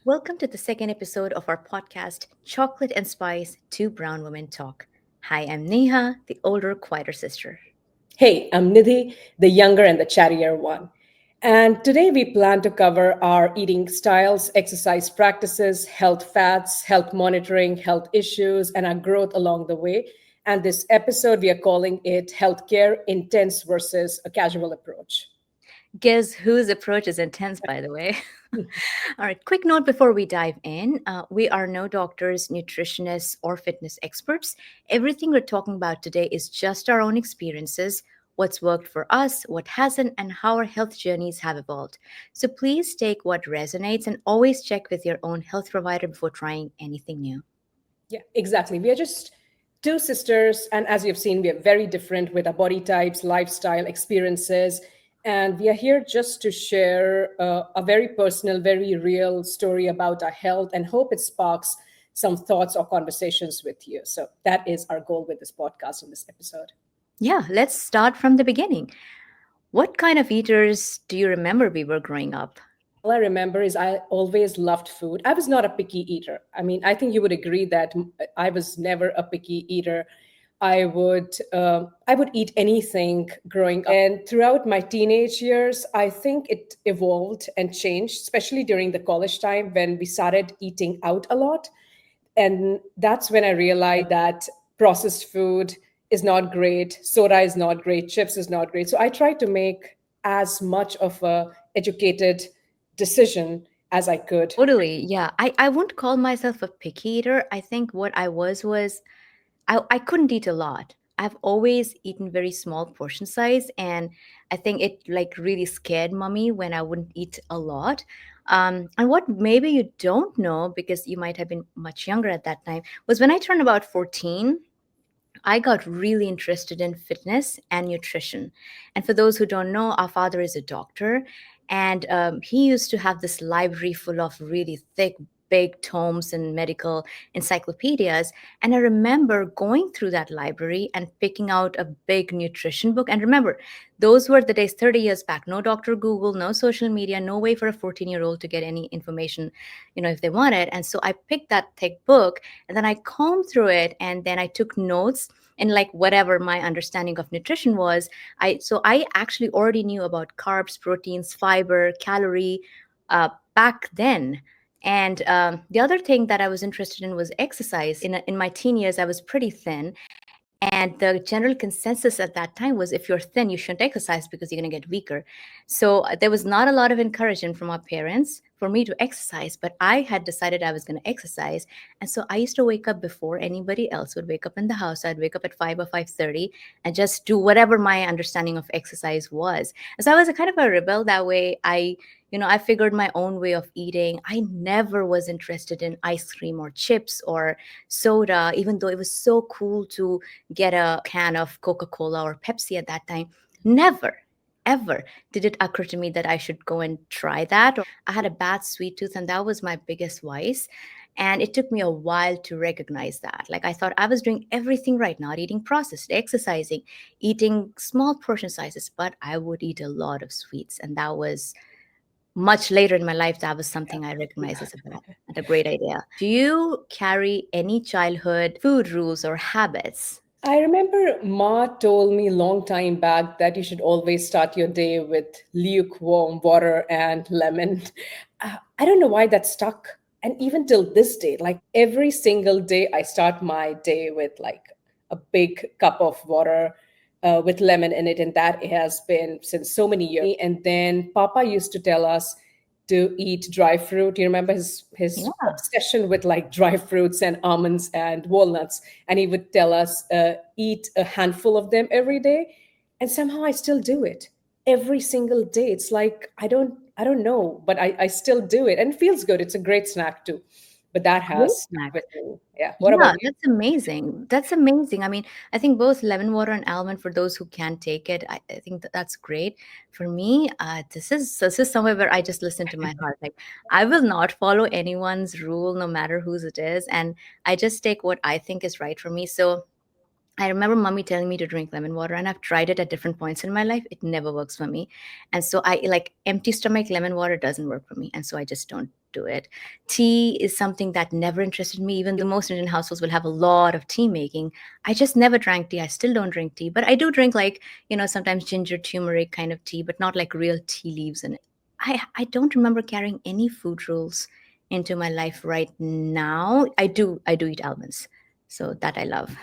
Welcome to the second episode of our podcast, Chocolate and Spice Two Brown Women Talk. Hi, I'm Neha, the older, quieter sister. Hey, I'm Nidhi, the younger and the chattier one. And today we plan to cover our eating styles, exercise practices, health fads, health monitoring, health issues, and our growth along the way. And this episode, we are calling it Healthcare Intense versus a Casual Approach. Guess whose approach is intense, by the way? All right, quick note before we dive in. We are no doctors, nutritionists, or fitness experts. Everything we're talking about today is just our own experiences, what's worked for us, what hasn't, and how our health journeys have evolved. So please take what resonates and always check with your own health provider before trying anything new. Yeah, exactly. We are just two sisters, and as you've seen, we are very different with our body types, lifestyle, experiences. And we are here just to share a very personal, very real story about our health and hope it sparks some thoughts or conversations with you. So that is our goal with this podcast in this episode. Yeah, let's start from the beginning. What kind of eaters do you remember we were growing up? All I remember is I always loved food. I was not a picky eater. I mean, I think you would agree that I was never a picky eater. I would eat anything growing up, and throughout my teenage years, I think it evolved and changed, especially during the college time when we started eating out a lot. And that's when I realized that processed food is not great, soda is not great, chips is not great. So I tried to make as much of a educated decision as I could. Totally. Yeah. I wouldn't call myself a picky eater. I think what I was I couldn't eat a lot. I've always eaten very small portion size, and I think it like really scared mommy when I wouldn't eat a lot. And what maybe you don't know because you might have been much younger at that time was when I turned about 14, I got really interested in fitness and nutrition. And for those who don't know, our father is a doctor, and he used to have this library full of really thick, big tomes and medical encyclopedias. And I remember going through that library and picking out a big nutrition book. And remember, those were the days 30 years back. No Dr. Google, no social media, no way for a 14-year-old to get any information, if they wanted. And so I picked that thick book and then I combed through it and then I took notes and like whatever my understanding of nutrition was. I actually already knew about carbs, proteins, fiber, calorie back then. And the other thing that I was interested in was exercise. In my teen years, I was pretty thin, and the general consensus at that time was if you're thin, you shouldn't exercise because you're going to get weaker. So there was not a lot of encouragement from our parents for me to exercise, but I had decided I was going to exercise. And so I used to wake up before anybody else would wake up in the house. I'd wake up at 5 or 5:30 and just do whatever my understanding of exercise was. And so I was a kind of a rebel that way. I figured my own way of eating. I never was interested in ice cream or chips or soda, even though it was so cool to get a can of Coca Cola or Pepsi at that time. Never, ever did it occur to me that I should go and try that. Or I had a bad sweet tooth, and that was my biggest vice. And it took me a while to recognize that. Like, I thought I was doing everything right, not eating processed, exercising, eating small portion sizes, but I would eat a lot of sweets. And that was much later in my life, that was something I recognized as a great idea. Do you carry any childhood food rules or habits? I remember Ma told me long time back that you should always start your day with lukewarm water and lemon. I don't know why that stuck. And even till this day, like every single day, I start my day with like a big cup of water with lemon in it. And that has been since so many years. And then Papa used to tell us to eat dry fruit. You remember his Yeah. obsession with like dry fruits and almonds and walnuts, and he would tell us eat a handful of them every day. And somehow I still do it every single day. It's like I don't know, but I still do it, and it feels good. It's a great snack too. But that Great has stuck snack. with me. Yeah. What about Yeah, you? that's amazing. That's amazing. I mean, I think both lemon water and almond for those who can take it. I think that's great. For me, this is somewhere where I just listen to my heart. Like I will not follow anyone's rule, no matter whose it is, and I just take what I think is right for me. So I remember mommy telling me to drink lemon water, and I've tried it at different points in my life. It never works for me. And so I like empty stomach lemon water doesn't work for me. And so I just don't do it. Tea is something that never interested me, even though most Indian households will have a lot of tea making. I just never drank tea. I still don't drink tea, but I do drink like, sometimes ginger turmeric kind of tea, but not like real tea leaves in it. I don't remember carrying any food rules into my life right now. I do eat almonds. So that I love.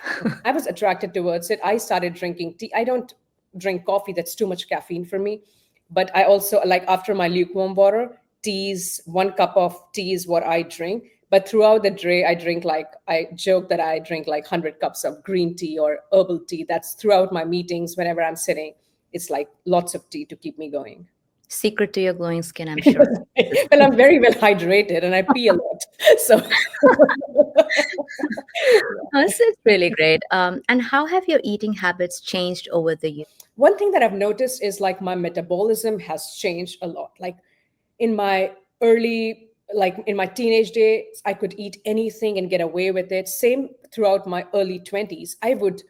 I was attracted towards it. I started drinking tea. I don't drink coffee, that's too much caffeine for me. But I also like after my lukewarm water, teas, 1 cup of tea is what I drink. But throughout the day, I drink like, I joke that I drink like 100 cups of green tea or herbal tea. That's throughout my meetings, whenever I'm sitting. It's like lots of tea to keep me going. Secret to your glowing skin, I'm sure. Well, I'm very well hydrated and I pee a lot. So This is really great. And how have your eating habits changed over the years? one thing that I've noticed is like my metabolism has changed a lot. Like in my early, like in my teenage days, I could eat anything and get away with it. Same throughout my early 20s. I would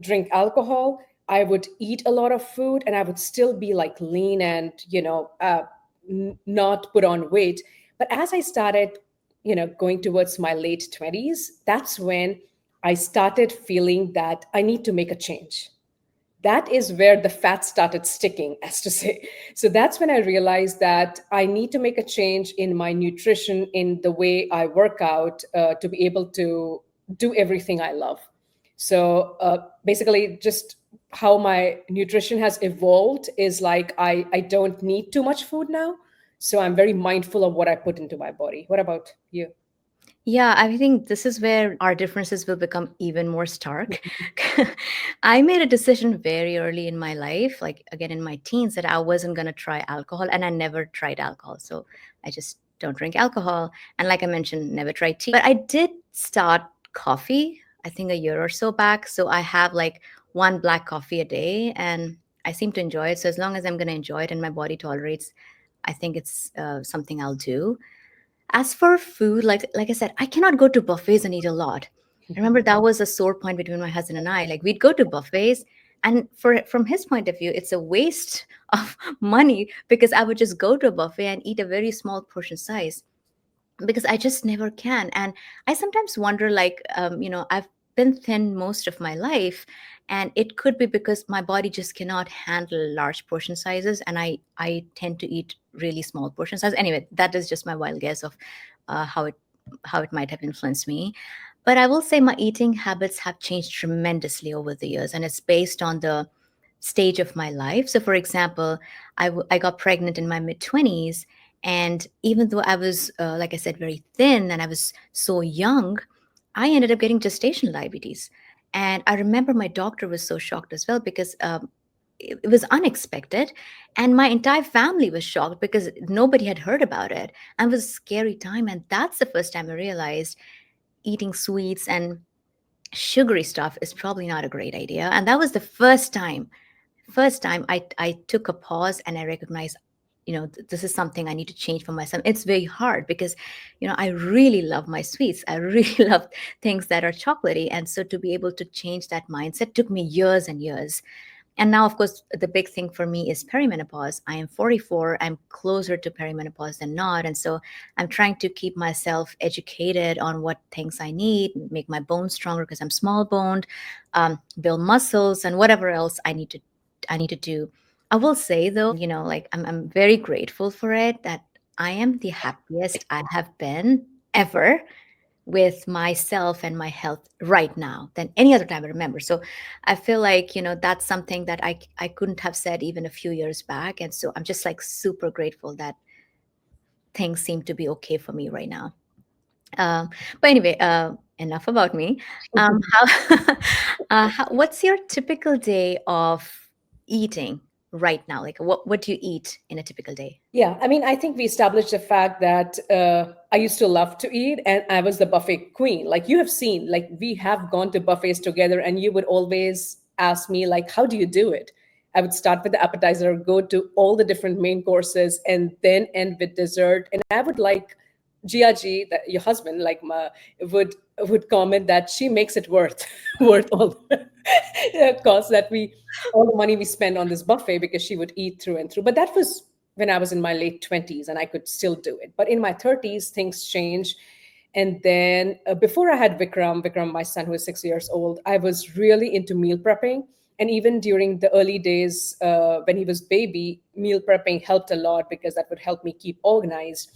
drink alcohol, I would eat a lot of food, and I would still be like lean and, not put on weight. But as I started, going towards my late 20s, that's when I started feeling that I need to make a change. That is where the fat started sticking, as to say. So that's when I realized that I need to make a change in my nutrition, in the way I work out, to be able to do everything I love. So basically, just how my nutrition has evolved is like I don't need too much food now. So I'm very mindful of what I put into my body. What about you? Yeah, I think this is where our differences will become even more stark. I made a decision very early in my life, like again in my teens, that I wasn't going to try alcohol, and I never tried alcohol. So I just don't drink alcohol. And like I mentioned, never tried tea. But I did start coffee, I think a year or so back. So I have like one black coffee a day, and I seem to enjoy it. So as long as I'm going to enjoy it and my body tolerates, I think it's something I'll do. As for food, like I said, I cannot go to buffets and eat a lot. I remember that was a sore point between my husband and I. Like we'd go to buffets, and from his point of view, it's a waste of money because I would just go to a buffet and eat a very small portion size because I just never can. And I sometimes wonder, like, I've been thin most of my life, and it could be because my body just cannot handle large portion sizes, and I tend to eat really small portion size. Anyway, that is just my wild guess of how it might have influenced me. But I will say my eating habits have changed tremendously over the years, and it's based on the stage of my life. So, for example, I got pregnant in my mid 20s, and even though I was, like I said, very thin and I was so young, I ended up getting gestational diabetes. And I remember my doctor was so shocked as well because it was unexpected. And my entire family was shocked because nobody had heard about it. And it was a scary time. And that's the first time I realized eating sweets and sugary stuff is probably not a great idea. And that was the first time I took a pause and I recognized, this is something I need to change for myself. It's very hard because, I really love my sweets. I really love things that are chocolatey. And so to be able to change that mindset took me years and years. And now, of course, the big thing for me is perimenopause. I am 44. I'm closer to perimenopause than not. And so I'm trying to keep myself educated on what things I need, make my bones stronger because I'm small boned, build muscles, and whatever else I need to do. I will say though, like I'm very grateful for it that I am the happiest I have been ever with myself and my health right now than any other time I remember. So I feel like, that's something that I couldn't have said even a few years back. And so I'm just like super grateful that things seem to be okay for me right now. Um, but anyway, enough about me. What's your typical day of eating right now? Like, what do you eat in a typical day? Yeah, I mean, I think we established the fact that I used to love to eat and I was the buffet queen. Like you have seen, like we have gone to buffets together and you would always ask me, like, how do you do it? I would start with the appetizer, go to all the different main courses, and then end with dessert. And I would like Giaji, that your husband, like would would comment that she makes it worth worth all the cost that we all the money we spend on this buffet, because she would eat through and through. But that was when I was in my late 20s and I could still do it. But in my 30s, things changed. And then before I had Vikram, my son who is 6 years old, I was really into meal prepping. And even during the early days when he was baby, meal prepping helped a lot because that would help me keep organized.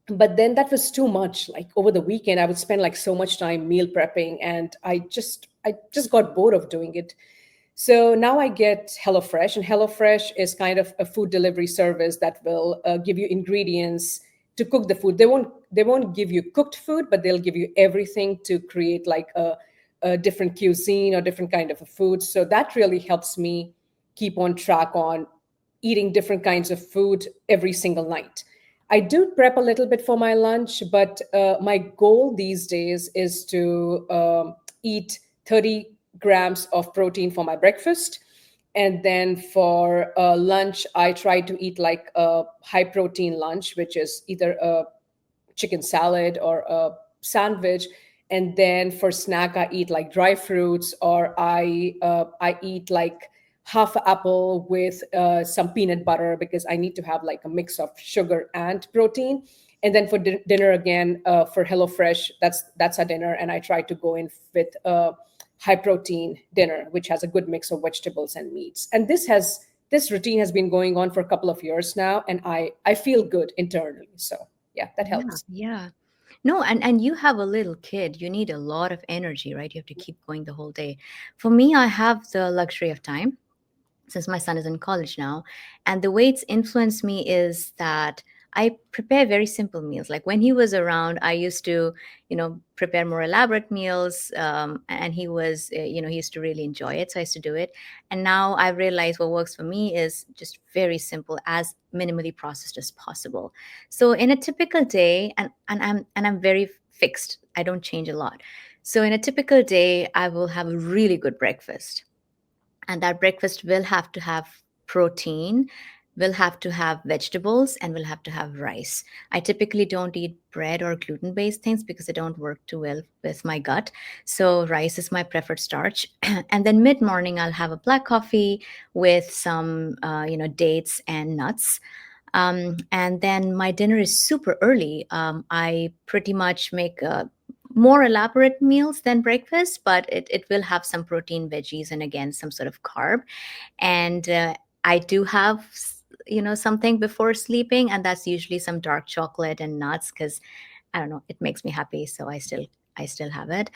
But then that was too much. Like over the weekend I would spend like so much time meal prepping, and I just got bored of doing it. So now I get HelloFresh, and HelloFresh is kind of a food delivery service that will give you ingredients to cook the food. They won't give you cooked food, but they'll give you everything to create like a different cuisine or different kind of a food. So that really helps me keep on track on eating different kinds of food every single night. I do prep a little bit for my lunch, but my goal these days is to eat 30 grams of protein for my breakfast. And then for lunch, I try to eat like a high protein lunch, which is either a chicken salad or a sandwich. And then for snack, I eat like dry fruits, or I eat like half an apple with some peanut butter, because I need to have like a mix of sugar and protein. And then for dinner again, for HelloFresh, that's a dinner, and I try to go in with a high protein dinner, which has a good mix of vegetables and meats. And this routine has been going on for a couple of years now, and I feel good internally. So yeah, that Yeah, helps. yeah. No, and you have a little kid. You need a lot of energy, right? You have to keep going the whole day. For me, I have the luxury of time since my son is in college now. And the way it's influenced me is that I prepare very simple meals. Like when he was around, I used to, prepare more elaborate meals. And he was, he used to really enjoy it. So I used to do it. And now I realize what works for me is just very simple, as minimally processed as possible. So in a typical day, and I'm very fixed. I don't change a lot. So in a typical day, I will have a really good breakfast, and that breakfast will have to have protein, will have to have vegetables, and will have to have rice. I typically don't eat bread or gluten based things because they don't work too well with my gut. So rice is my preferred starch. And then mid morning I'll have a black coffee with some dates and nuts. And then my dinner is super early. I pretty much make more elaborate meals than breakfast, but it will have some protein, veggies, and again, some sort of carb. And I do have, something before sleeping, and that's usually some dark chocolate and nuts because I don't know, it makes me happy. So I still have it.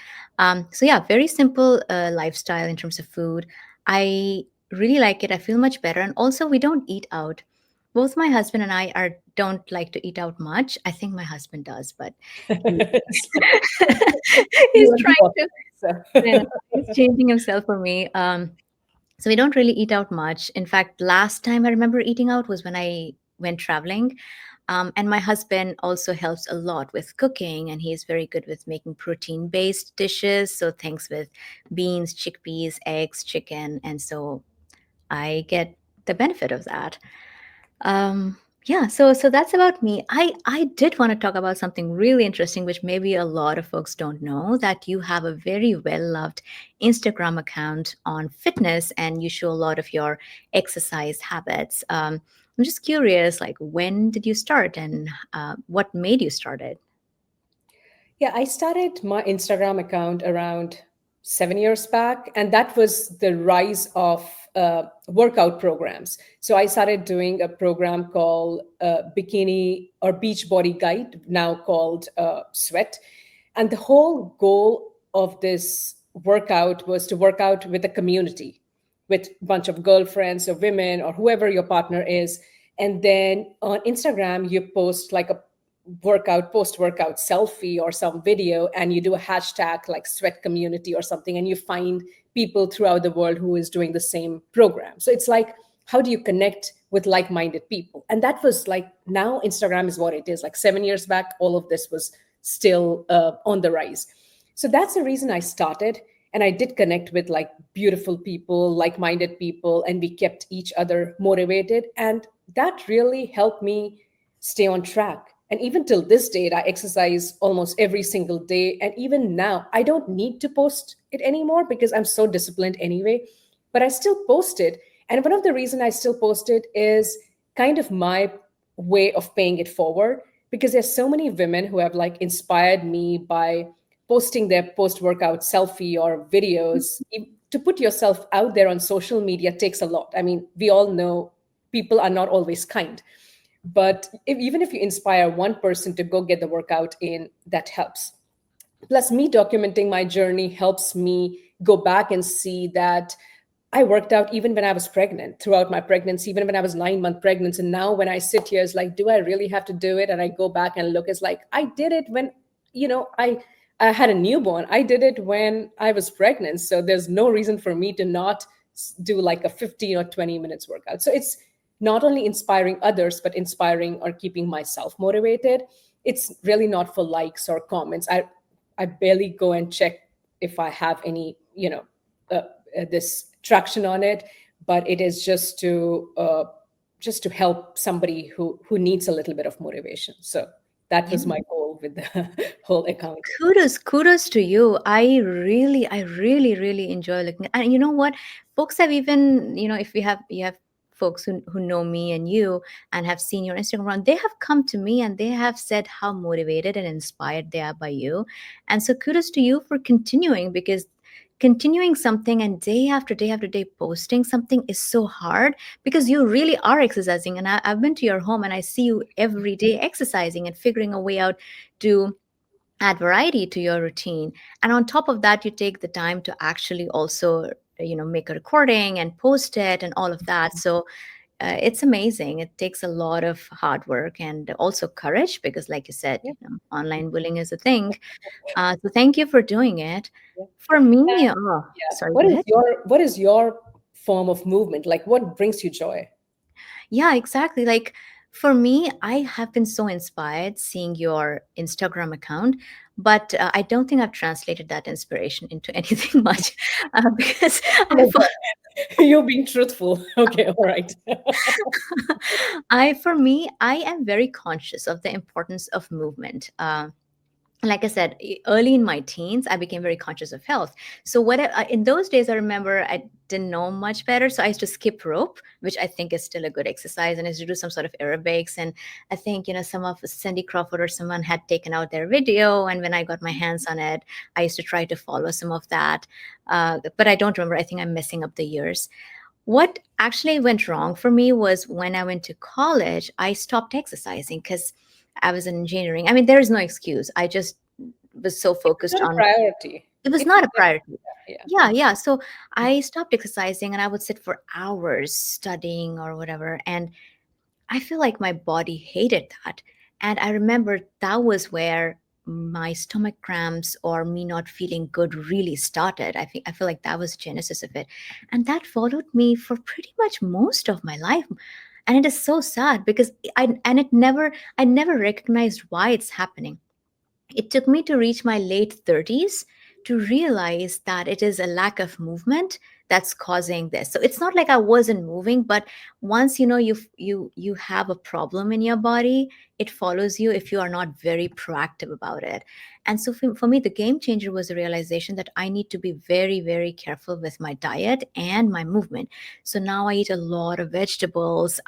So yeah, very simple lifestyle in terms of food. I really like it. I feel much better. And also, we don't eat out. Both my husband and I are don't like to eat out much. I think my husband does, but he, he's You and trying me to. I know, both. he's changing himself for me. So we don't really eat out much. In fact, last time I remember eating out was when I went traveling. And my husband also helps a lot with cooking, and he's very good with making protein based dishes. So things with beans, chickpeas, eggs, chicken. And so I get the benefit of that. Yeah, so that's about me. I did want to talk about something really interesting, which maybe a lot of folks don't know, that you have a very well loved Instagram account on fitness, and you show a lot of your exercise habits. I'm just curious, like when did you start, and what made you start it? Yeah, I started my Instagram account around 7 years back, and that was the rise of workout programs. So I started doing a program called Bikini or Beach Body Guide, now called Sweat. And the whole goal of this workout was to work out with a community, with a bunch of girlfriends or women or whoever your partner is. And then on Instagram, you post like a post workout selfie or some video, and you do a hashtag like sweat community or something, and you find people throughout the world who is doing the same program. So it's like, how do you connect with like-minded people? And that was like, now Instagram is what it is. Like 7 years back, all of this was still on the rise. So that's the reason I started. And I did connect with like beautiful people, like-minded people, and we kept each other motivated. And that really helped me stay on track. And even till this date, I exercise almost every single day. And even now, I don't need to post it anymore because I'm so disciplined anyway. But I still post it. And one of the reasons I still post it is kind of my way of paying it forward, because there's so many women who have like inspired me by posting their post workout selfie or videos. To put yourself out there on social media takes a lot. I mean, we all know people are not always kind, but even if you inspire one person to go get the workout in, that helps. Plus, me documenting my journey helps me go back and see that I worked out even when I was pregnant, throughout my pregnancy, even when I was 9 month pregnant. And now when I sit here, it's like, do I really have to do it? And I go back and look, it's like, I did it when, I had a newborn. I did it when I was pregnant. So there's no reason for me to not do like a 15 or 20 minutes workout. So it's not only inspiring others, but inspiring or keeping myself motivated. It's really not for likes or comments. I barely go and check if I have any, this traction on it, but it is just to help somebody who needs a little bit of motivation. So that Yeah. was my goal with the whole account. Kudos to you. I really enjoy looking. And you know what? Folks have even, if you have folks who know me and you and have seen your Instagram run, they have come to me and they have said how motivated and inspired they are by you. And so kudos to you for continuing, because continuing something and day after day after day posting something is so hard, because you really are exercising. And I've been to your home and I see you every day exercising and figuring a way out to add variety to your routine. And on top of that, you take the time to actually also make a recording and post it and all of that. So it's amazing. It takes a lot of hard work and also courage, because like you said, Yeah, online bullying is a thing. So thank you for doing it. yeah. For me, And oh, yeah, sorry, what go is ahead. your form of movement? Like, what brings you joy? Yeah, exactly. Like for me, I have been so inspired seeing your Instagram account, but I don't think I've translated that inspiration into anything much, because I You're being truthful. Okay, all right. for me, I am very conscious of the importance of movement. Like I said, early in my teens, I became very conscious of health. So in those days, I remember I didn't know much better. So I used to skip rope, which I think is still a good exercise, and I used to do some sort of aerobics. And I think, some of Cindy Crawford or someone had taken out their video. And when I got my hands on it, I used to try to follow some of that. But I don't remember. I think I'm messing up the years. What actually went wrong for me was when I went to college, I stopped exercising because I was in engineering. I mean, there is no excuse. I just was so It's focused not a on priority. it was It was not a priority. yeah. Yeah. So I stopped exercising and I would sit for hours studying or whatever. And I feel like my body hated that. And I remember that was where my stomach cramps or me not feeling good really started. I feel like that was the genesis of it. And that followed me for pretty much most of my life. And it is so sad because I never recognized why it's happening. It took me to reach my late 30s to realize that it is a lack of movement that's causing this. So it's not like I wasn't moving, but once you have a problem in your body, it follows you if you are not very proactive about it. And so for me, the game changer was the realization that I need to be very, very careful with my diet and my movement. So now I eat a lot of vegetables.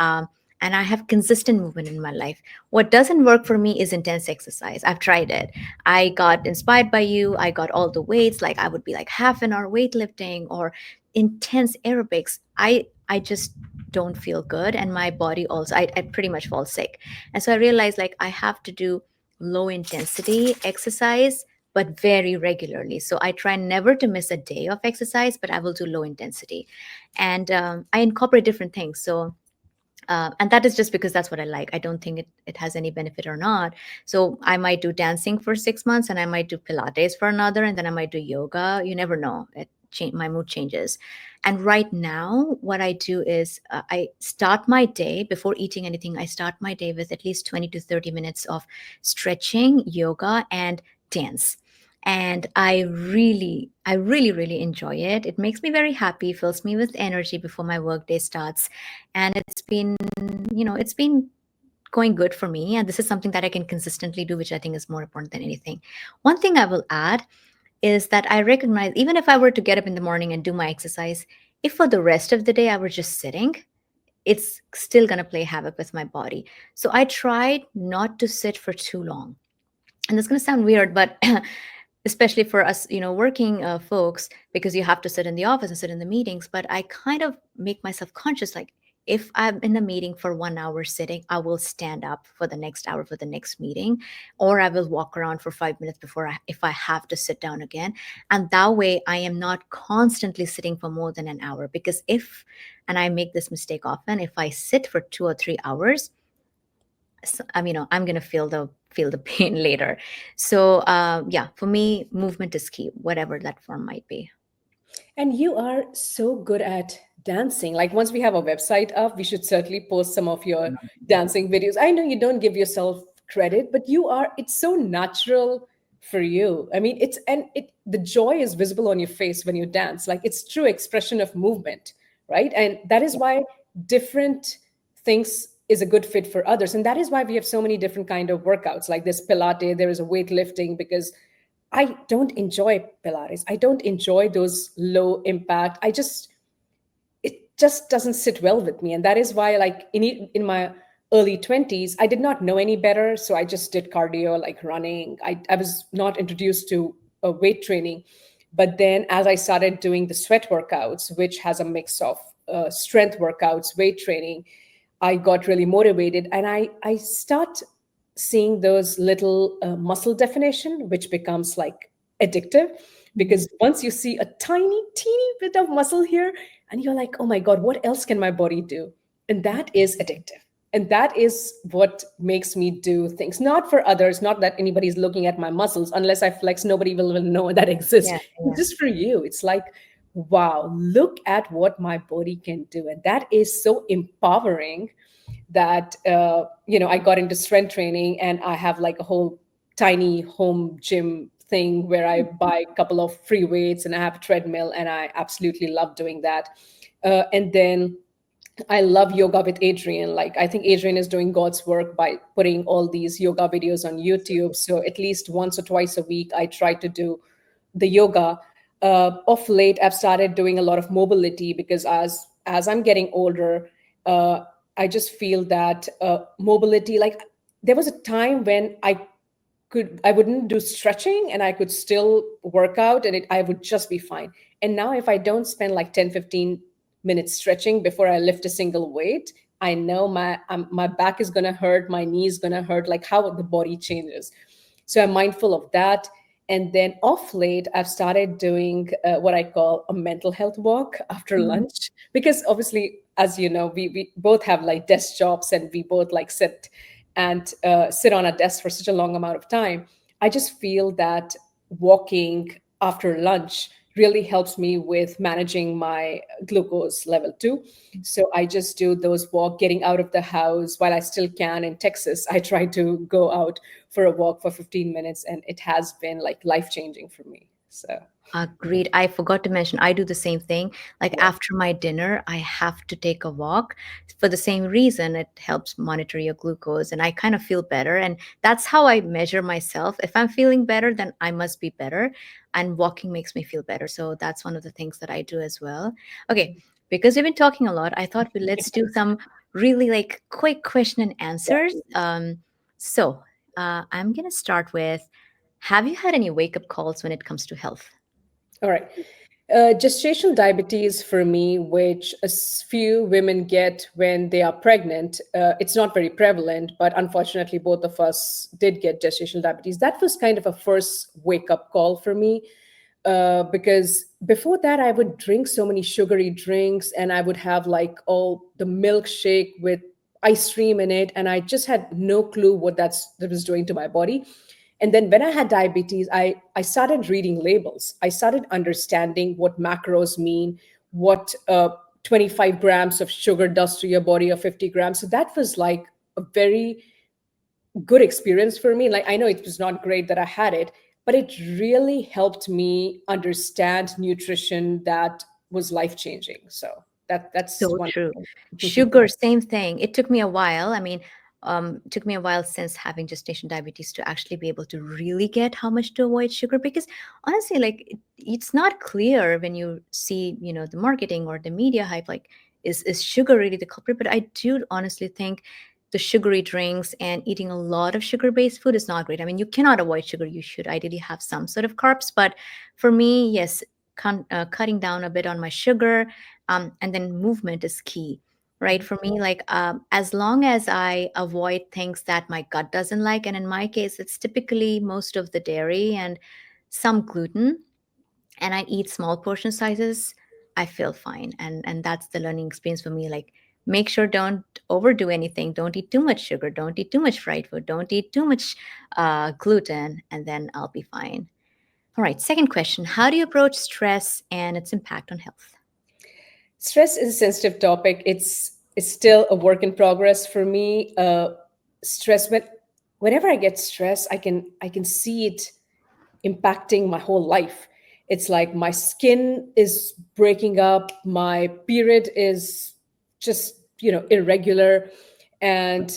And I have consistent movement in my life. What doesn't work for me is intense exercise. I've tried it. I got inspired by you. I got all the weights. Like I would be like half an hour weightlifting or intense aerobics. I just don't feel good, and my body also. I pretty much fall sick, and so I realized like I have to do low intensity exercise but very regularly. So I try never to miss a day of exercise, but I will do low intensity, and I incorporate different things. So and that is just because that's what I like. I don't think it has any benefit or not. So I might do dancing for 6 months and I might do Pilates for another, and then I might do yoga. You never know. My mood changes. And right now, what I do is I start my day before eating anything. I start my day with at least 20 to 30 minutes of stretching, yoga, and dance. And I really enjoy it. It makes me very happy, fills me with energy before my workday starts, and it's been going good for me, and this is something that I can consistently do, which I think is more important than anything. One thing I will add is that I recognize, even if I were to get up in the morning and do my exercise, if for the rest of the day I were just sitting, it's still going to play havoc with my body. So I tried not to sit for too long. And that's going to sound weird, but especially for us, working folks, because you have to sit in the office and sit in the meetings. But I kind of make myself conscious, like, if I'm in a meeting for 1 hour sitting, I will stand up for the next hour for the next meeting, or I will walk around for 5 minutes before if I have to sit down again. And that way I am not constantly sitting for more than an hour. Because if, and I make this mistake often, if I sit for 2 or 3 hours, I'm gonna feel the pain later. So yeah, for me, movement is key, whatever that form might be. And you are so good at dancing. Like once we have a website up, we should certainly post some of your dancing videos. I know you don't give yourself credit, but it's so natural for you. I mean, the joy is visible on your face when you dance. Like it's true expression of movement, right? And that is why different things is a good fit for others. And that is why we have so many different kind of workouts. Like this Pilates, there is a weightlifting, because I don't enjoy Pilates. I don't enjoy those low impact. It just doesn't sit well with me. And that is why, like in my early 20s, I did not know any better. So I just did cardio, like running. I was not introduced to weight training. But then as I started doing the sweat workouts, which has a mix of strength workouts, weight training, I got really motivated, and I start seeing those little muscle definition, which becomes like addictive, because once you see a tiny, teeny bit of muscle here, and you're like, oh my God, what else can my body do? And that is addictive. And that is what makes me do things, not for others, not that anybody's looking at my muscles. Unless I flex, nobody will even know that exists. Yeah, It's yeah. just for you. It's like, wow, look at what my body can do. And that is so empowering that I got into strength training, and I have like a whole tiny home gym thing where I buy a couple of free weights and I have a treadmill, and I absolutely love doing that. And then I love yoga with Adriene. Like, I think Adriene is doing God's work by putting all these yoga videos on YouTube. So at least once or twice a week, I try to do the yoga. Of late, I've started doing a lot of mobility, because as I'm getting older, uh, I just feel that mobility. Like, there was a time when I wouldn't do stretching and I could still work out, and I would just be fine. And now if I don't spend like 10-15 minutes stretching before I lift a single weight, I know my back is going to hurt, my knee is going to hurt, like how the body changes. So I'm mindful of that. And then off late, I've started doing what I call a mental health walk after Mhm. lunch, because obviously, as you know, we both have like desk jobs, and we both like sit on a desk for such a long amount of time. I just feel that walking after lunch really helps me with managing my glucose level too. So I just do those walk, getting out of the house while I still can. In Texas, I try to go out for a walk for 15 minutes, and it has been like life changing for me. So Agreed. I forgot to mention, I do the same thing. Like yeah. after my dinner, I have to take a walk for the same reason. It helps monitor your glucose, and I kind of feel better. And that's how I measure myself. If I'm feeling better, then I must be better. And walking makes me feel better. So that's one of the things that I do as well. Okay, because we've been talking a lot, I thought let's do some really like quick question and answers. So I'm gonna start with: have you had any wake up calls when it comes to health? All right. Gestational diabetes for me, which few women get when they are pregnant, it's not very prevalent, but unfortunately, both of us did get gestational diabetes. That was kind of a first wake up call for me, because before that, I would drink so many sugary drinks, and I would have like all the milkshake with ice cream in it, and I just had no clue what that was doing to my body. And then when I had diabetes, I started reading labels. I started understanding what macros mean, what 25 grams of sugar does to your body, or 50 grams. So that was like a very good experience for me. Like, I know it was not great that I had it, but it really helped me understand nutrition that was life changing. So that's So one true. thing. Sugar, same thing. It took me a while. I mean, took me a while since having gestation diabetes to actually be able to really get how much to avoid sugar, because honestly, like it's not clear when you see, the marketing or the media hype, like is sugar really the culprit? But I do honestly think the sugary drinks and eating a lot of sugar based food is not great. I mean, you cannot avoid sugar. You should ideally have some sort of carbs. But for me, yes, cutting down a bit on my sugar, and then movement is key, right? For me, like, as long as I avoid things that my gut doesn't like, and in my case it's typically most of the dairy and some gluten, and I eat small portion sizes, I feel fine. And that's the learning experience for me. Like, make sure don't overdo anything, don't eat too much sugar, don't eat too much fried food, don't eat too much gluten, and then I'll be fine. All right, second question: how do you approach stress and its impact on health? Stress is a sensitive topic. It's still a work in progress for me. Stress whenever I get stressed, I can see it impacting my whole life. It's like my skin is breaking up, my period is just irregular, and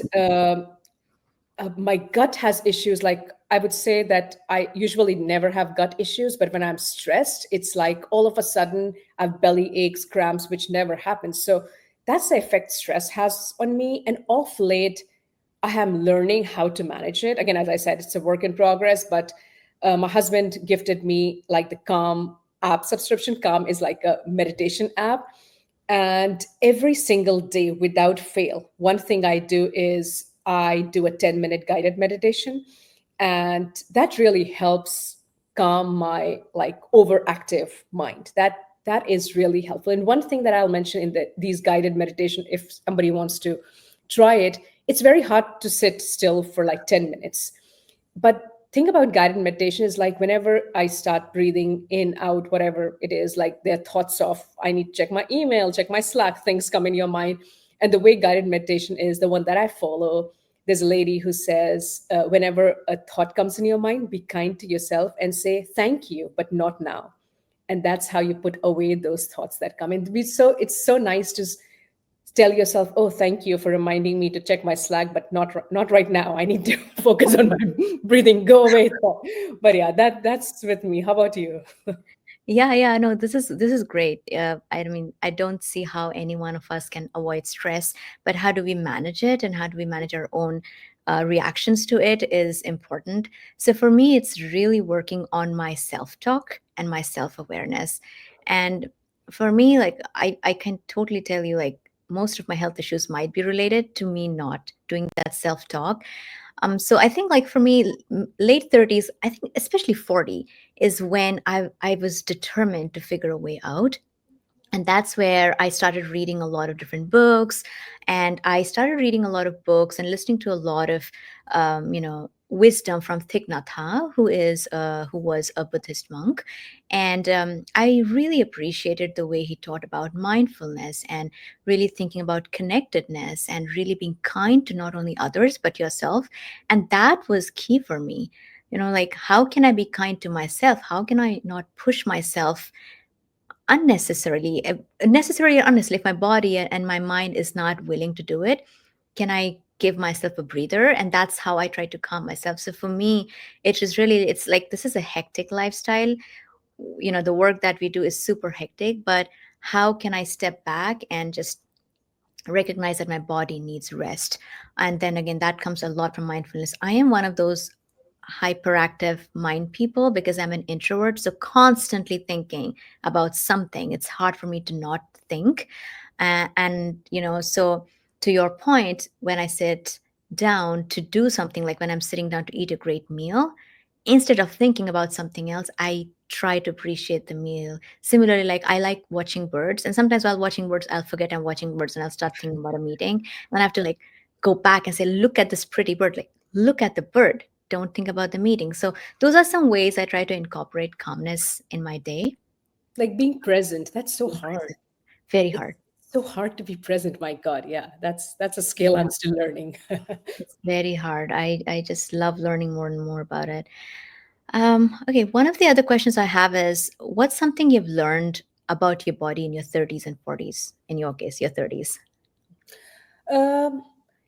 my gut has issues. Like, I would say that I usually never have gut issues, but when I'm stressed, it's like all of a sudden I have belly aches, cramps, which never happens. So that's the effect stress has on me. And off late, I am learning how to manage it. Again, as I said, it's a work in progress, but my husband gifted me like the Calm app subscription. Calm is like a meditation app. And every single day, without fail, one thing I do is I do a 10-minute guided meditation. And that really helps calm my like overactive mind. That is really helpful. And one thing that I'll mention in these guided meditation, if somebody wants to try it, it's very hard to sit still for like 10 minutes. But think about guided meditation is like whenever I start breathing in, out, whatever it is, like there are thoughts of I need to check my email, check my Slack, things come in your mind. And the way guided meditation is the one that I follow, there's a lady who says, whenever a thought comes in your mind, be kind to yourself and say thank you, but not now. And that's how you put away those thoughts that come in. It's so nice to tell yourself, oh, thank you for reminding me to check my Slack, but not right now. I need to focus on my breathing. Go away. But yeah, that's with me. How about you? Yeah, yeah, no, this is great. I mean, I don't see how any one of us can avoid stress, but how do we manage it and how do we manage our own reactions to it is important. So for me, it's really working on my self-talk and my self-awareness. And for me, like, I can totally tell you, like, most of my health issues might be related to me not doing that self-talk. So I think, like, for me, late 30s, I think especially 40 is when I was determined to figure a way out. And that's where I started reading a lot of different books, and I started reading a lot of books and listening to a lot of wisdom from Thich Nhat Hanh, who was a Buddhist monk. And I really appreciated the way he taught about mindfulness and really thinking about connectedness and really being kind to not only others but yourself. And that was key for me. Like, how can I be kind to myself? How can I not push myself unnecessarily, necessarily or honestly? If my body and my mind is not willing to do it, can I give myself a breather? And that's how I try to calm myself. So for me, it's like, this is a hectic lifestyle. The work that we do is super hectic, but how can I step back and just recognize that my body needs rest? And then again, that comes a lot from mindfulness. I am one of those hyperactive mind people because I'm an introvert, so constantly thinking about something, it's hard for me to not think. And so, to your point, when I sit down to do something, like when I'm sitting down to eat a great meal, instead of thinking about something else, I try to appreciate the meal. Similarly, like, I like watching birds, and sometimes while watching birds, I'll forget I'm watching birds and I'll start thinking about a meeting. And I have to, like, go back and say, look at this pretty bird, like, look at the bird, don't think about the meeting. So those are some ways I try to incorporate calmness in my day. Like being present, that's so hard. Very It's hard. so hard to be present. My God, yeah, that's a skill I'm still learning. It's very hard. I just love learning more and more about it. Okay, one of the other questions I have is, what's something you've learned about your body in your 30s and 40s? In your case, your 30s. um,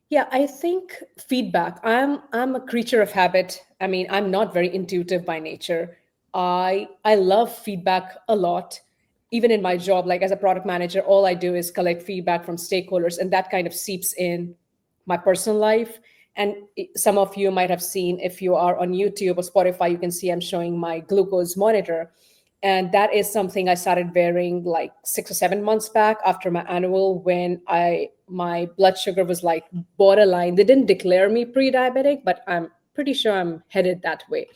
Yeah, I think feedback. I'm a creature of habit. I mean, I'm not very intuitive by nature. I love feedback a lot. Even in my job, like as a product manager, all I do is collect feedback from stakeholders, and that kind of seeps in my personal life. And some of you might have seen, if you are on YouTube or Spotify, you can see I'm showing my glucose monitor. And that is something I started wearing like 6 or 7 months back after my annual, when I my blood sugar was like borderline. They didn't declare me pre-diabetic, but I'm pretty sure I'm headed that way.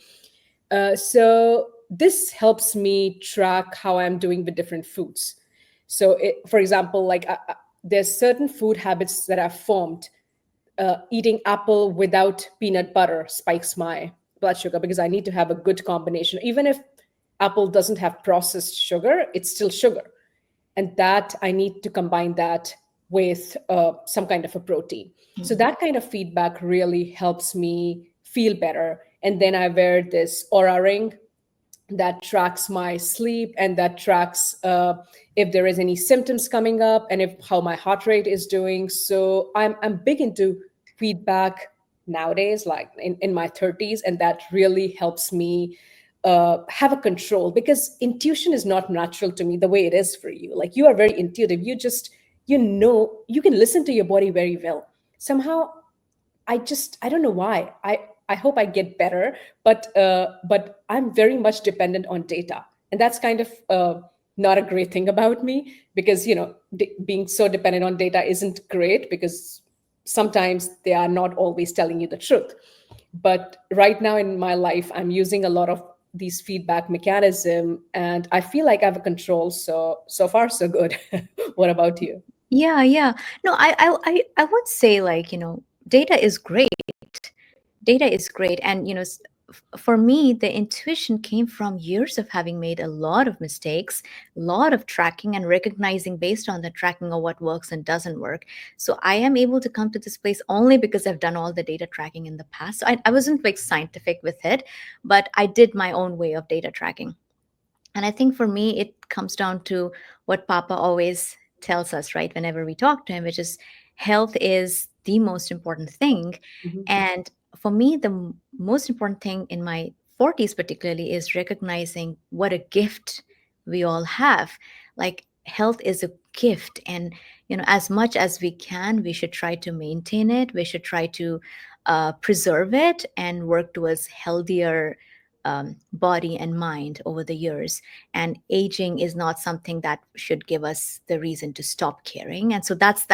So this helps me track how I'm doing with different foods. So, for example, like there's certain food habits that I've formed. Eating apple without peanut butter spikes my blood sugar because I need to have a good combination. Even if apple doesn't have processed sugar, it's still sugar. And that I need to combine that with some kind of a protein. So Mhm. that kind of feedback really helps me feel better. And then I wear this Aura ring that tracks my sleep, and that tracks if there is any symptoms coming up, and if how my heart rate is doing. So I'm big into feedback nowadays, like in my 30s, and that really helps me have a control, because intuition is not natural to me the way it is for you. Like, you are very intuitive. You can listen to your body very well. Somehow I don't know why. I hope I get better, but I'm very much dependent on data, and that's kind of not a great thing about me, because being so dependent on data isn't great, because sometimes they are not always telling you the truth. But right now in my life, I'm using a lot of these feedback mechanism, and I feel like I have a control. So far so good. What about you? Yeah, yeah. No, I would say, like, data is great. Data is great. And, for me, the intuition came from years of having made a lot of mistakes, a lot of tracking and recognizing based on the tracking of what works and doesn't work. So I am able to come to this place only because I've done all the data tracking in the past. So I wasn't like scientific with it, but I did my own way of data tracking. And I think for me, it comes down to what Papa always tells us, right? Whenever we talk to him, which is health is the most important thing. Mhm. And for me, the most important thing in my 40s, particularly, is recognizing what a gift we all have. Like, health is a gift. And, as much as we can, we should try to maintain it. We should try to preserve it and work towards healthier body and mind over the years. And aging is not something that should give us the reason to stop caring. And so that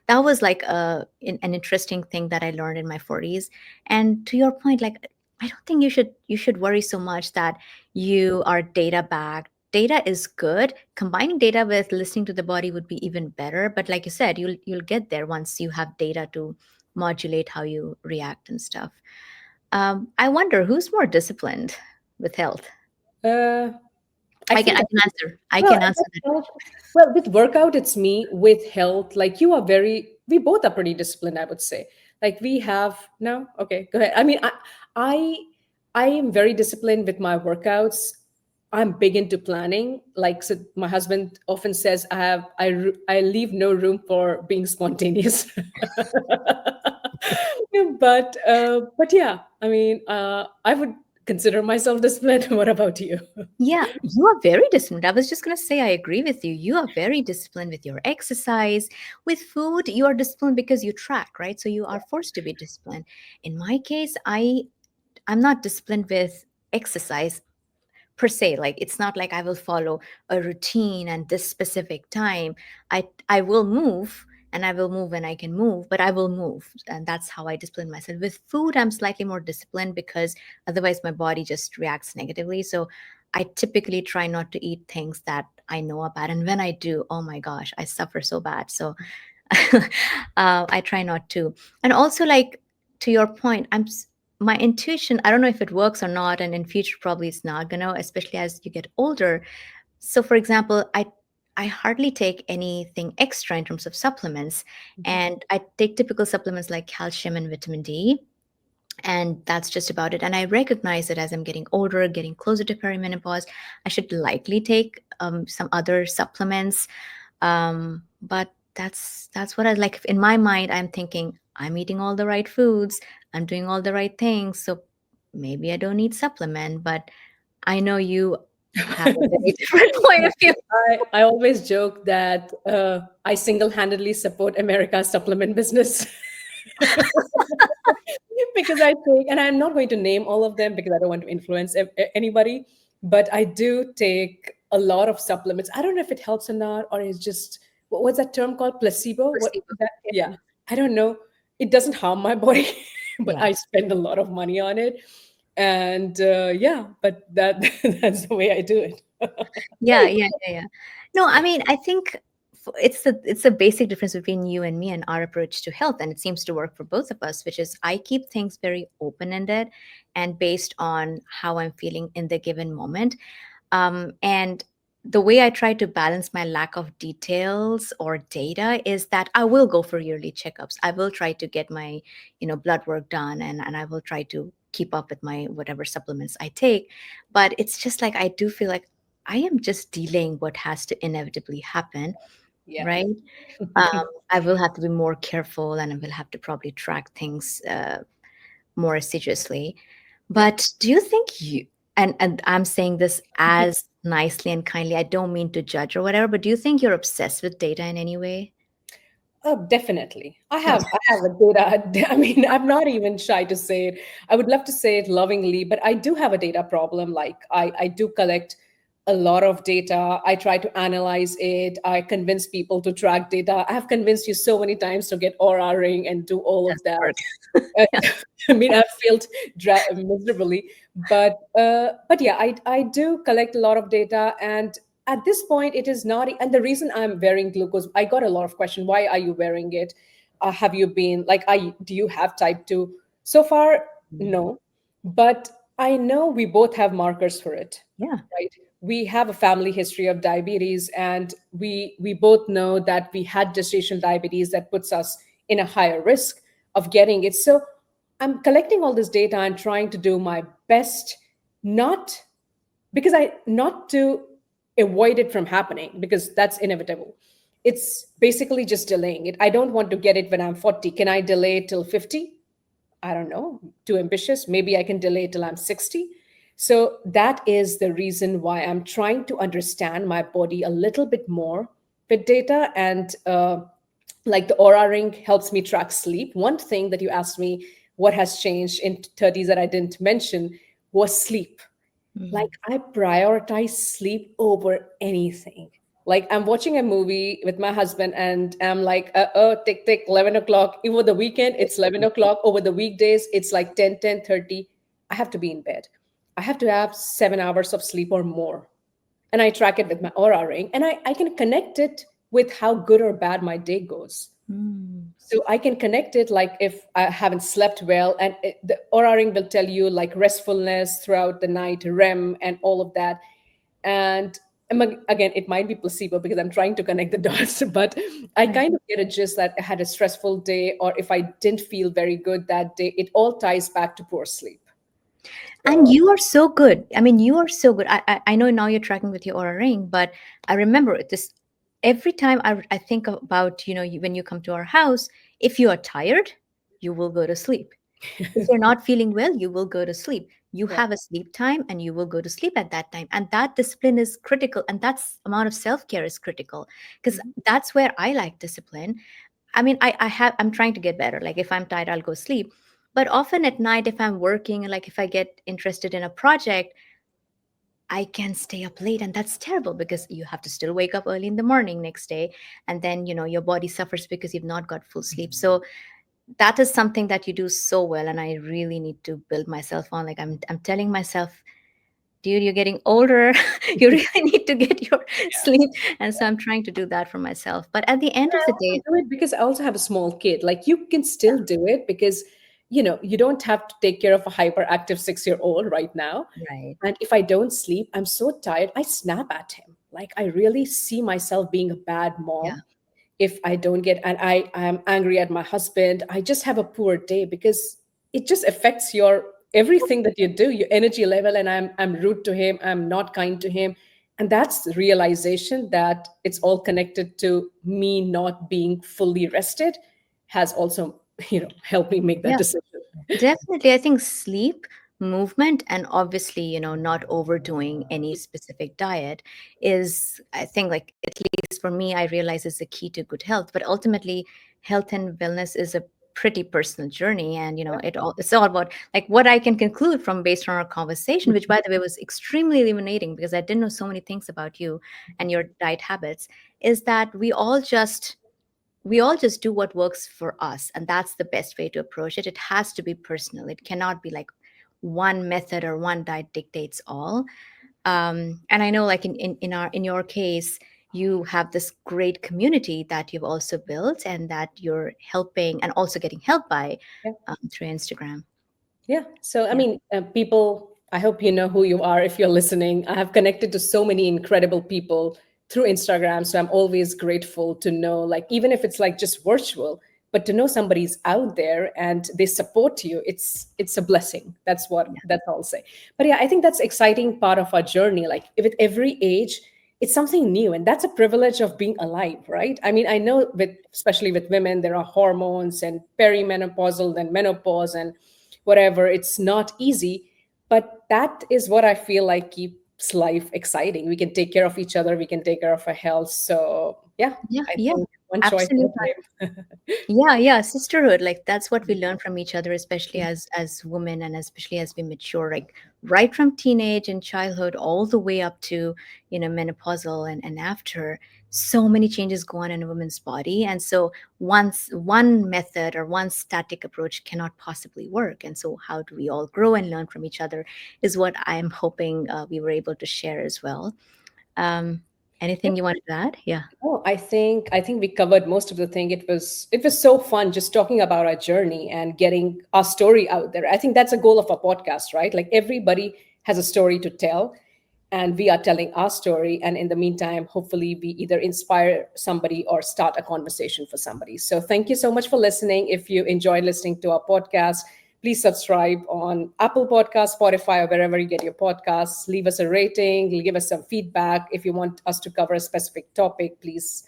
was like an interesting thing that I learned in my 40s. And to your point, like, I don't think you should worry so much that you are data backed. Data is good. Combining data with listening to the body would be even better. But like you said, you'll get there once you have data to modulate how you react and stuff. I wonder who's more disciplined with health. Uh, I I can think I that can answer. I well, can answer that well, question. well, with workout, it's me. With health, like, we both are pretty disciplined, I would say. Like, we have no. Okay, go ahead. I mean, I, I am very disciplined with my workouts. I'm big into planning. Like, so my husband often says, I leave no room for being spontaneous. But yeah, I mean, I would consider myself disciplined. What about you? Yeah, you are very disciplined. I was just going to say, I agree with you. You are very disciplined with your exercise. With food, you are disciplined because you track, right? So you are forced to be disciplined. In my case, I'm not disciplined with exercise per se. Like, it's not like I will follow a routine and this specific time. I will move, and I will move when I can move, but I will move, and that's how I discipline myself. With food, I'm slightly more disciplined because otherwise my body just reacts negatively. So I typically try not to eat things that I know about, and when I do, oh my gosh, I suffer so bad. So I try not to. And also, like, to your point, my intuition, I don't know if it works or not, and in future probably it's not gonna, especially as you get older. So for example, I hardly take anything extra in terms of supplements, and I take typical supplements like calcium and vitamin D, and that's just about it. And I recognize that as I'm getting older, getting closer to perimenopause, I should likely take some other supplements. But that's what I like. In my mind, I'm thinking I'm eating all the right foods, I'm doing all the right things, so maybe I don't need supplement. But I know you have a very different point of view. I always joke that I single-handedly support America's supplement business. Because I take, and I'm not going to name all of them because I don't want to influence anybody, but I do take a lot of supplements. I don't know if it helps or not, or it's just, what's that term called? Placebo? What Placebo. that? Yeah. Yeah, I don't know. It doesn't harm my body, but Yeah. I spend a lot of money on it. And yeah, but that that's the way I do it. Yeah, yeah, yeah, yeah. No, I mean, I think it's the basic difference between you and me and our approach to health, and it seems to work for both of us, which is I keep things very open-ended and based on how I'm feeling in the given moment. And the way I try to balance my lack of details or data is that I will go for yearly checkups. I will try to get my, blood work done, and I will try to keep up with my whatever supplements I take. But it's just like I do feel like I am just delaying what has to inevitably happen, Yeah. right? I will have to be more careful, and I will have to probably track things more assiduously. Yeah. But do you think and I'm saying this as nicely and kindly, I don't mean to judge or whatever, but do you think you're obsessed with data in any way? Oh, definitely. I have a data. I mean, I'm not even shy to say it. I would love to say it lovingly, but I do have a data problem. Like I do collect a lot of data. I try to analyze it. I convince people to track data. I have convinced you so many times to get Aura Ring and do all of Doesn't that. work. Uh, Yeah. I mean, I've failed miserably, but yeah, I do collect a lot of data, and at this point, it is not. And the reason I'm wearing glucose, I got a lot of question. Why are you wearing it? Have you been like? I Do you have type 2? So far, Mm. no, but I know we both have markers for it, Yeah. right? We have a family history of diabetes, and we both know that we had gestational diabetes that puts us in a higher risk of getting it. So I'm collecting all this data and trying to do my best, not because I not to avoid it from happening, because that's inevitable. It's basically just delaying it. I don't want to get it when I'm 40. Can I delay it till 50? I don't know, too ambitious. Maybe I can delay it till I'm 60. So that is the reason why I'm trying to understand my body a little bit more with data. And like the Aura Ring helps me track sleep. One thing that you asked me, what has changed in 30s that I didn't mention, was sleep. Like Mm. I prioritize sleep over anything. Like I'm watching a movie with my husband and I'm like, oh, tick, tick, 11 o'clock. Over the weekend, it's 11 o'clock. Over the weekdays, it's like 10, 10:30. I have to be in bed. I have to have 7 hours of sleep or more. And I track it with my Aura Ring, and I can connect it with how good or bad my day goes. Mm. So I can connect it like if I haven't slept well, and the Aura Ring will tell you like restfulness throughout the night, REM, and all of that. And again, it might be placebo because I'm trying to connect the dots, but I Right. kind of get a gist that I had a stressful day, or if I didn't feel very good that day, it all ties back to poor sleep. And So you are so good. I mean, you are so good. I know now you're tracking with your Aura Ring, but I remember this every time I think about, when you come to our house, if you are tired, you will go to sleep. If you're not feeling well, you will go to sleep. You yeah. have a sleep time and you will go to sleep at that time. And that discipline is critical. And that's amount of self-care is critical because Mhm. that's where I like discipline. I mean, I'm trying to get better. Like if I'm tired, I'll go sleep. But often at night, if I'm working, like if I get interested in a project, I can stay up late, and that's terrible because you have to still wake up early in the morning next day, and then your body suffers because you've not got full sleep. So that is something that you do so well, and I really need to build myself on. Like I'm telling myself, dude, you're getting older. You really need to get your sleep, and so I'm trying to do that for myself. But at the end of I the also day, do it because I also have a small kid. Like you can still do it because you don't have to take care of a hyperactive 6-year-old right now. right? And if I don't sleep, I'm so tired, I snap at him. Like I really see myself being a bad Yeah. mom if I don't get, and I'm angry at my husband. I just have a poor day because it just affects your everything that you do, your energy level. And I'm rude to him, I'm not kind to him. And that's the realization that it's all connected to me not being fully rested has also help me make that Yeah. decision. Definitely, I think sleep, movement, and obviously, not overdoing any specific diet is, I think, like, at least for me, I realize is the key to good health. But ultimately, health and wellness is a pretty personal journey, and it's all about like what I can conclude from based on our conversation, which by the way was extremely illuminating because I didn't know so many things about you and your diet habits, is that we all just do what works for us, and that's the best way to approach it. It has to be personal. It cannot be like one method or one diet dictates all. And I know, like, in your case, you have this great community that you've also built and that you're helping and also getting help by, Yeah. through Instagram. Yeah. So, I Yeah. mean, people, I hope you know who you are if you're listening. I have connected to so many incredible people through Instagram. So I'm always grateful to know, like, even if it's like just virtual, but to know somebody's out there and they support you, it's a blessing. That's all I'll say. But yeah, I think that's exciting part of our journey. Like with every age, it's something new. And that's a privilege of being alive, right? I mean, I know with especially with women, there are hormones and perimenopausal and menopause and whatever. It's not easy, but that is what I feel like keeps life exciting. We can take care of each other, we can take care of our health. So yeah, Yeah, I yeah, think one choice at absolutely. a time. Yeah, yeah, sisterhood. Like that's what we learn from each other, especially as women and especially as we mature, like right from teenage and childhood all the way up to, menopausal and after. So many changes go on in a woman's body. And so once one method or one static approach cannot possibly work. And so how do we all grow and learn from each other is what I'm hoping we were able to share as well. Um, anything you wanted to add? Yeah. Oh, I think we covered most of the thing. It was so fun just talking about our journey and getting our story out there. I think that's a goal of a podcast, right? Like everybody has a story to tell, and we are telling our story. And in the meantime, hopefully, we either inspire somebody or start a conversation for somebody. So thank you so much for listening. If you enjoyed listening to our podcast, please subscribe on Apple Podcasts, Spotify, or wherever you get your podcasts. Leave us a rating, give us some feedback. If you want us to cover a specific topic, please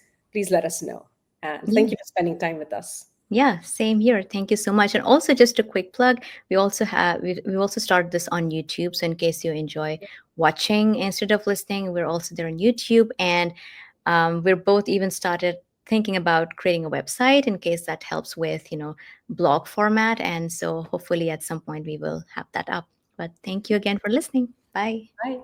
let us know. And Yeah. thank you for spending time with us. Yeah, same here. Thank you so much. And also, just a quick plug, we also started this on YouTube. So in case you enjoy watching instead of listening, we're also there on YouTube, and we're both even started thinking about creating a website in case that helps with blog format. And so hopefully at some point we will have that up. But thank you again for listening. Bye. Bye.